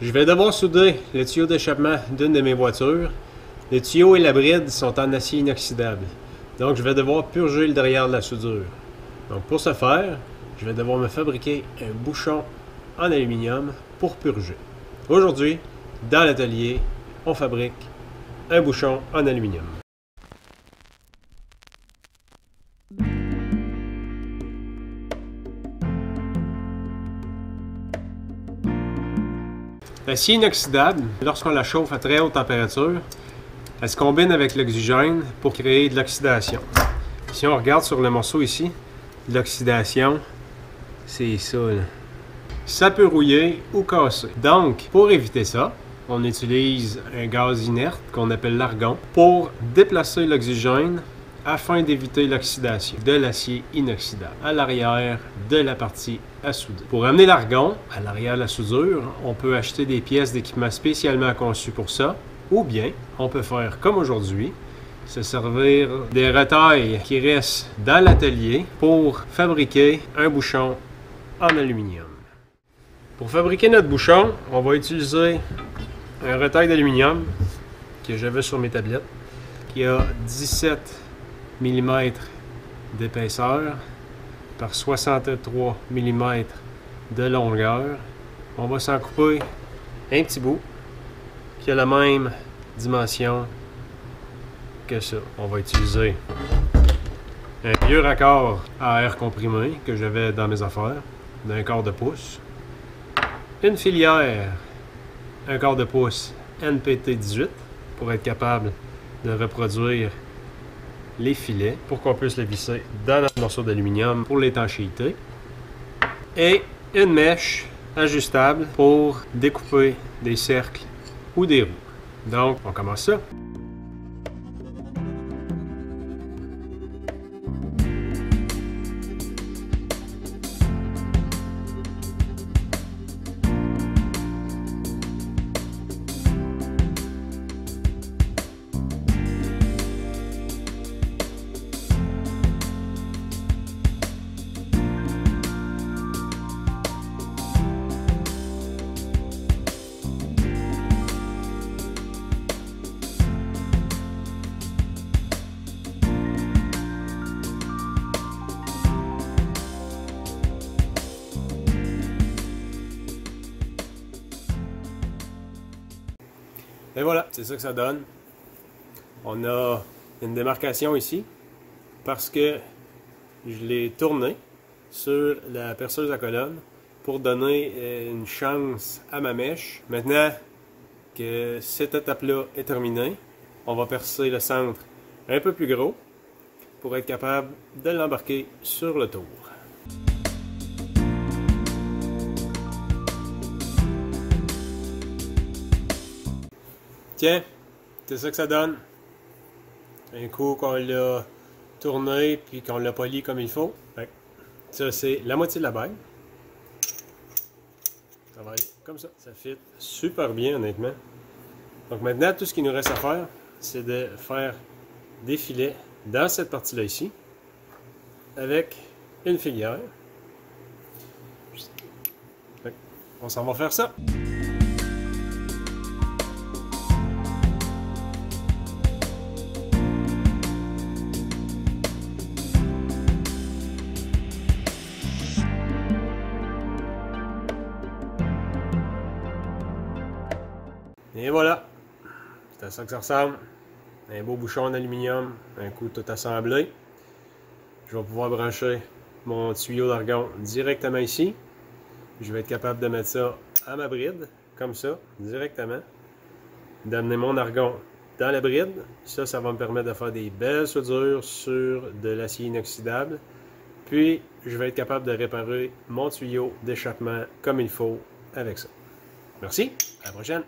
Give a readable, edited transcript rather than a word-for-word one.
Je vais devoir souder le tuyau d'échappement d'une de mes voitures. Le tuyau et la bride sont en acier inoxydable. Donc je vais devoir purger le derrière de la soudure. Donc pour ce faire, je vais devoir me fabriquer un bouchon en aluminium pour purger. Aujourd'hui, dans l'atelier, on fabrique un bouchon en aluminium. L'acier inoxydable, lorsqu'on la chauffe à très haute température, elle se combine avec l'oxygène pour créer de l'oxydation. Si on regarde sur le morceau ici, l'oxydation, c'est ça, là. Ça peut rouiller ou casser. Donc, pour éviter ça, on utilise un gaz inerte qu'on appelle l'argon pour déplacer l'oxygène afin d'éviter l'oxydation de l'acier inoxydable à l'arrière de la partie à souder. Pour amener l'argon à l'arrière de la soudure, on peut acheter des pièces d'équipement spécialement conçues pour ça, ou bien on peut faire comme aujourd'hui, se servir des retailles qui restent dans l'atelier pour fabriquer un bouchon en aluminium. Pour fabriquer notre bouchon, on va utiliser un retail d'aluminium que j'avais sur mes tablettes, qui a 17 mm d'épaisseur par 63 mm de longueur. On va s'en couper un petit bout qui a la même dimension que ça. On va utiliser un vieux raccord à air comprimé que j'avais dans mes affaires, d'un quart de pouce, une filière, un quart de pouce NPT 18 pour être capable de reproduire les filets pour qu'on puisse les visser dans notre morceau d'aluminium pour l'étanchéité, et une mèche ajustable pour découper des cercles ou des roues. Donc, on commence ça. Et voilà, c'est ça que ça donne. On a une démarcation ici parce que je l'ai tourné sur la perceuse à colonne pour donner une chance à ma mèche. Maintenant que cette étape-là est terminée, on va percer le centre un peu plus gros pour être capable de l'embarquer sur le tour. Tiens, c'est ça que ça donne. Un coup qu'on l'a tourné puis qu'on l'a poli comme il faut. Ça, c'est la moitié de la bague. Ça va être comme ça. Ça fit super bien, honnêtement. Donc maintenant, tout ce qu'il nous reste à faire, c'est de faire des filets dans cette partie-là ici, avec une filière. On s'en va faire ça. Et voilà, c'est à ça que ça ressemble. Un beau bouchon en aluminium, un coup tout assemblé. Je vais pouvoir brancher mon tuyau d'argon directement ici. Je vais être capable de mettre ça à ma bride, comme ça, directement. D'amener mon argon dans la bride. Ça va me permettre de faire des belles soudures sur de l'acier inoxydable. Puis, je vais être capable de réparer mon tuyau d'échappement comme il faut avec ça. Merci, à la prochaine!